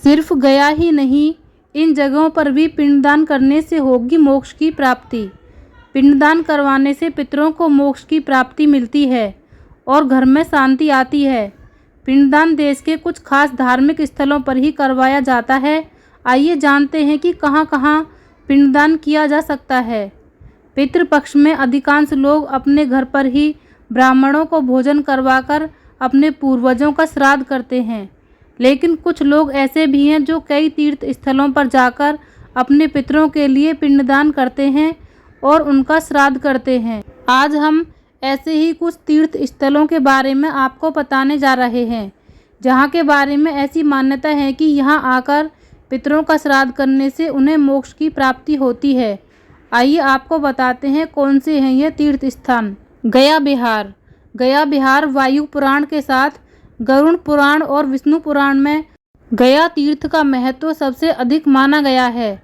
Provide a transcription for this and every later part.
सिर्फ गया ही नहीं, इन जगहों पर भी पिंडदान करने से होगी मोक्ष की प्राप्ति। पिंडदान करवाने से पितरों को मोक्ष की प्राप्ति मिलती है और घर में शांति आती है। पिंडदान देश के कुछ खास धार्मिक स्थलों पर ही करवाया जाता है। आइए जानते हैं कि कहाँ कहाँ पिंडदान किया जा सकता है। पितृपक्ष में अधिकांश लोग अपने घर पर ही ब्राह्मणों को भोजन करवाकर अपने पूर्वजों का श्राद्ध करते हैं, लेकिन कुछ लोग ऐसे भी हैं जो कई तीर्थ स्थलों पर जाकर अपने पितरों के लिए पिंडदान करते हैं और उनका श्राद्ध करते हैं। आज हम ऐसे ही कुछ तीर्थ स्थलों के बारे में आपको बताने जा रहे हैं, जहाँ के बारे में ऐसी मान्यता है कि यहाँ आकर पितरों का श्राद्ध करने से उन्हें मोक्ष की प्राप्ति होती है। आइए आपको बताते हैं कौन से हैं ये तीर्थ स्थान। गया बिहार। गया बिहार वायु पुराण के साथ गरुड़ पुराण और विष्णु पुराण में गया तीर्थ का महत्व सबसे अधिक माना गया है।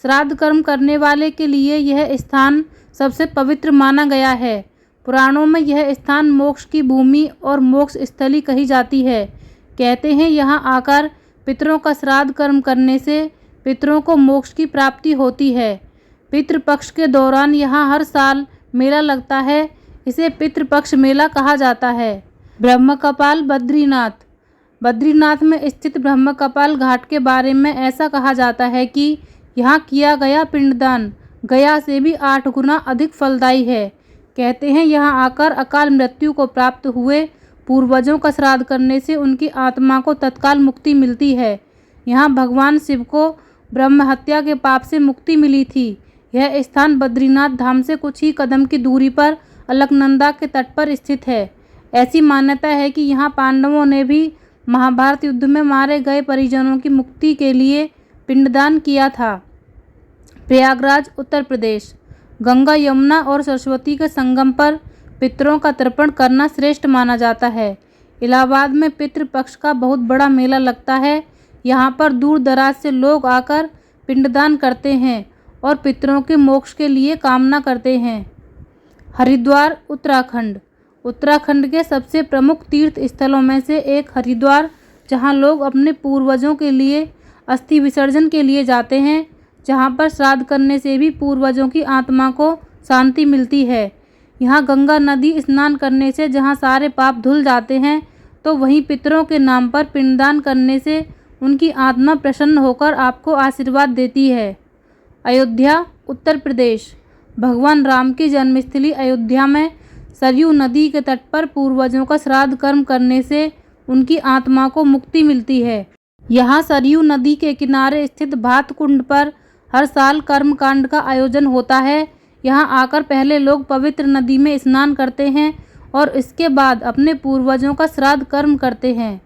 श्राद्ध कर्म करने वाले के लिए यह स्थान सबसे पवित्र माना गया है। पुराणों में यह स्थान मोक्ष की भूमि और मोक्ष स्थली कही जाती है। कहते हैं यहाँ आकर पितरों का श्राद्ध कर्म करने से पितरों को मोक्ष की प्राप्ति होती है। पितृपक्ष के दौरान यहाँ हर साल मेला लगता है, इसे पितृपक्ष मेला कहा जाता है। ब्रह्मकपाल बद्रीनाथ। बद्रीनाथ में स्थित ब्रह्मकपाल घाट के बारे में ऐसा कहा जाता है कि यहाँ किया गया पिंडदान गया से भी 8 गुना अधिक फलदायी है। कहते हैं यहाँ आकर अकाल मृत्यु को प्राप्त हुए पूर्वजों का श्राद्ध करने से उनकी आत्मा को तत्काल मुक्ति मिलती है। यहाँ भगवान शिव को ब्रह्म हत्या के पाप से मुक्ति मिली थी। यह स्थान बद्रीनाथ धाम से कुछ ही कदम की दूरी पर अलकनंदा के तट पर स्थित है। ऐसी मान्यता है कि यहाँ पांडवों ने भी महाभारत युद्ध में मारे गए परिजनों की मुक्ति के लिए पिंडदान किया था। प्रयागराज उत्तर प्रदेश। गंगा यमुना और सरस्वती के संगम पर पितरों का तर्पण करना श्रेष्ठ माना जाता है। इलाहाबाद में पितृपक्ष का बहुत बड़ा मेला लगता है। यहाँ पर दूर दराज से लोग आकर पिंडदान करते हैं और पितरों के मोक्ष के लिए कामना करते हैं। हरिद्वार उत्तराखंड। उत्तराखंड के सबसे प्रमुख तीर्थ स्थलों में से एक हरिद्वार, जहाँ लोग अपने पूर्वजों के लिए अस्थि विसर्जन के लिए जाते हैं, जहाँ पर श्राद्ध करने से भी पूर्वजों की आत्मा को शांति मिलती है। यहाँ गंगा नदी स्नान करने से जहाँ सारे पाप धुल जाते हैं, तो वहीं पितरों के नाम पर पिंडदान करने से उनकी आत्मा प्रसन्न होकर आपको आशीर्वाद देती है। अयोध्या उत्तर प्रदेश। भगवान राम की जन्मस्थली अयोध्या में सरयू नदी के तट पर पूर्वजों का श्राद्ध कर्म करने से उनकी आत्मा को मुक्ति मिलती है। यहाँ सरयू नदी के किनारे स्थित भात कुंड पर हर साल कर्मकांड का आयोजन होता है। यहाँ आकर पहले लोग पवित्र नदी में स्नान करते हैं और इसके बाद अपने पूर्वजों का श्राद्ध कर्म करते हैं।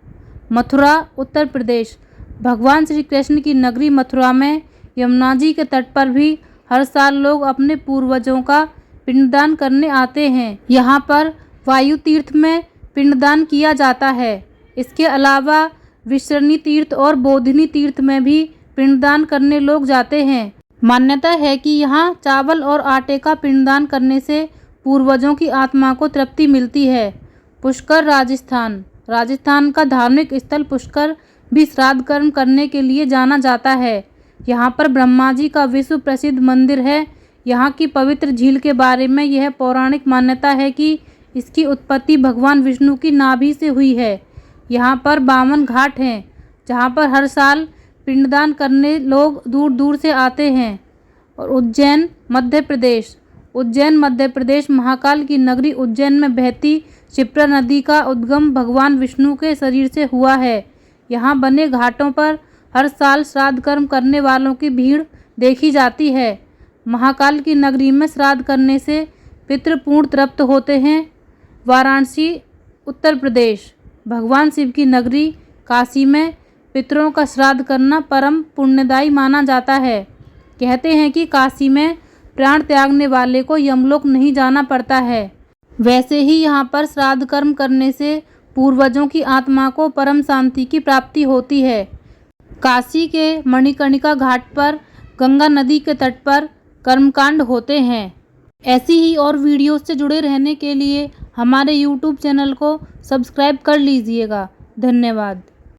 मथुरा उत्तर प्रदेश। भगवान श्री कृष्ण की नगरी मथुरा में यमुना जी के तट पर भी हर साल लोग अपने पूर्वजों का पिंडदान करने आते हैं। यहाँ पर वायु तीर्थ में पिंडदान किया जाता है। इसके अलावा विश्रणी तीर्थ और बोधिनी तीर्थ में भी पिंडदान करने लोग जाते हैं। मान्यता है कि यहाँ चावल और आटे का पिंडदान करने से पूर्वजों की आत्मा को तृप्ति मिलती है। पुष्कर राजस्थान। राजस्थान का धार्मिक स्थल पुष्कर भी श्राद्ध कर्म करने के लिए जाना जाता है। यहाँ पर ब्रह्मा जी का विश्व प्रसिद्ध मंदिर है। यहाँ की पवित्र झील के बारे में यह पौराणिक मान्यता है कि इसकी उत्पत्ति भगवान विष्णु की नाभि से हुई है। यहाँ पर 52 घाट हैं, जहाँ पर हर साल पिंडदान करने लोग दूर दूर से आते हैं। और उज्जैन मध्य प्रदेश। उज्जैन मध्य प्रदेश महाकाल की नगरी उज्जैन में बहती क्षिप्रा नदी का उद्गम भगवान विष्णु के शरीर से हुआ है। यहाँ बने घाटों पर हर साल श्राद्ध कर्म करने वालों की भीड़ देखी जाती है। महाकाल की नगरी में श्राद्ध करने से पितृ पूर्ण तृप्त होते हैं। वाराणसी उत्तर प्रदेश। भगवान शिव की नगरी काशी में पितरों का श्राद्ध करना परम पुण्यदायी माना जाता है। कहते हैं कि काशी में प्राण त्यागने वाले को यमलोक नहीं जाना पड़ता है। वैसे ही यहाँ पर श्राद्ध कर्म करने से पूर्वजों की आत्मा को परम शांति की प्राप्ति होती है। काशी के मणिकर्णिका घाट पर गंगा नदी के तट पर कर्मकांड होते हैं। ऐसी ही और वीडियो से जुड़े रहने के लिए हमारे YouTube चैनल को सब्सक्राइब कर लीजिएगा। धन्यवाद।